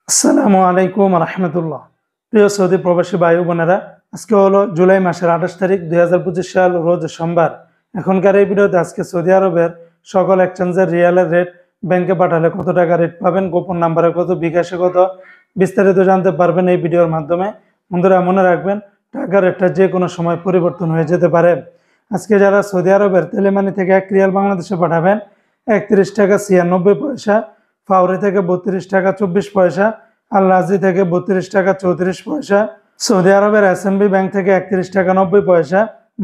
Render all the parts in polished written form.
আসসালামু আলাইকুম রহমতুল্লাহ। প্রিয় সৌদি প্রবাসী ভাই বোনেরা, আজকে হলো জুলাই মাসের 28 তারিখ 2025 সাল, রোজ সোমবার। এখনকার এই ভিডিওতে আজকে সৌদি আরবের সকল এক্সচেঞ্জের রিয়ালের রেট, ব্যাংকে পাঠালে কত টাকা রেট পাবেন, গোপন নাম্বারে কত, বিকাশে কত, বিস্তারিত জানতে পারবেন এই ভিডিওর মাধ্যমে। বন্ধুরা মনে রাখবেন, টাকার রেটটা যে কোনো সময় পরিবর্তন হয়ে যেতে পারে। আজকে যারা সৌদি আরবের তেলেমানি থেকে 1 রিয়াল বাংলাদেশে পাঠাবেন 31 টাকা 96 পয়সা, ফাউরি থেকে 32 টাকা 24 পয়সা, আল রাজি থেকে 32 টাকা 34 পয়সা, সৌদি আরবের এসএমবি ব্যাংক থেকে 31 টাকা 90 পয়সা,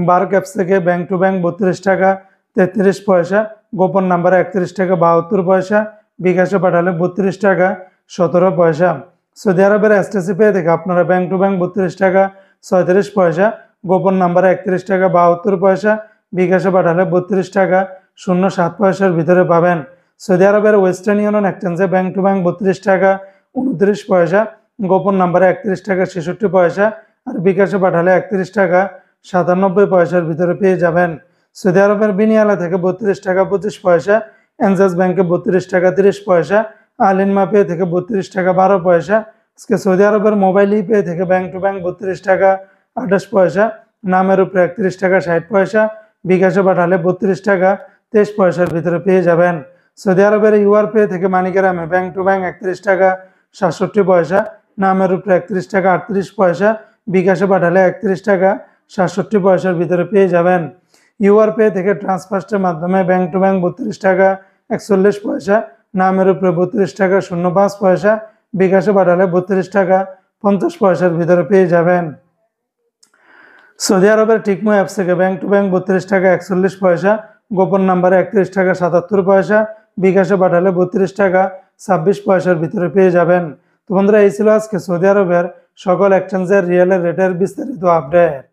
বার ক্যাপস থেকে ব্যাংক টু ব্যাংক 32 টাকা 33 পয়সা, গোপন নাম্বারে 31 টাকা 72 পয়সা, বিকাশে পাঠালে 32 টাকা 17 পয়সা। সৌদি আরবের এসটিসি পে থেকে আপনারা ব্যাংক টু ব্যাংক 32 টাকা 37 পয়সা, গোপন নাম্বারে 31 টাকা 72 পয়সা, বিকাশে পাঠালে 32 টাকা 07 পয়সার ভিতরে পাবেন। সৌদি আরবের ওয়েস্টার্ন ইউনিয়ন এক্সচেঞ্জে ব্যাংক টু ব্যাংক 32 টাকা 29 পয়সা, গোপন নাম্বারে 31 টাকা 66 পয়সা, আর বিকাশে পাঠালে 31 টাকা 97 পয়সার ভিতরে পেয়ে যাবেন। সৌদি আরবের বিনিয়ালা থেকে 32 টাকা 25 পয়সা, এনজাস ব্যাংকে 32 টাকা 30 পয়সা, আলিনমা পে থেকে 32 টাকা 12 পয়সা। আজকে সৌদি আরবের মোবাইল পে থেকে ব্যাংক টু ব্যাংক 32 টাকা 28 পয়সা, নামের উপরে 31 টাকা 60 পয়সা, বিকাশে পাঠালে 32 টাকা 23 পয়সার ভিতরে পেয়ে যাবেন। সৌদি আরবের ইউআর পে থেকে মানিগ্রামে ব্যাংক টু ব্যাংক 31 টাকা 67 পয়সা, নামের উপরে 31 টাকা 38 পয়সা, বিকাশে পাঠালে 31 টাকা 67 পয়সার ভিতরে পেয়ে যাবেন। ইউআর পে থেকে ট্রান্সফার্স্টের মাধ্যমে ব্যাংক টু ব্যাংক 32 টাকা 41 পয়সা, নামের উপরে 32 টাকা 05 পয়সা, বিকাশে পাঠালে 32 টাকা 50 পয়সার ভিতরে পেয়ে যাবেন। সৌদি আরবের টিকমো অ্যাপস থেকে ব্যাংক টু ব্যাংক 32 টাকা 41 পয়সা, গোপন নাম্বারে 31 টাকা 77 পয়সা, বিকাশে পাঠালে 32 টাকা 26 পয়সার ভিতরে পেয়ে যাবেন। তো বন্ধুরা, এই ছিল আজকে সৌদি আরবের সকল এক্সচেঞ্জের রিয়েলের রেটের বিস্তারিত আপডেট।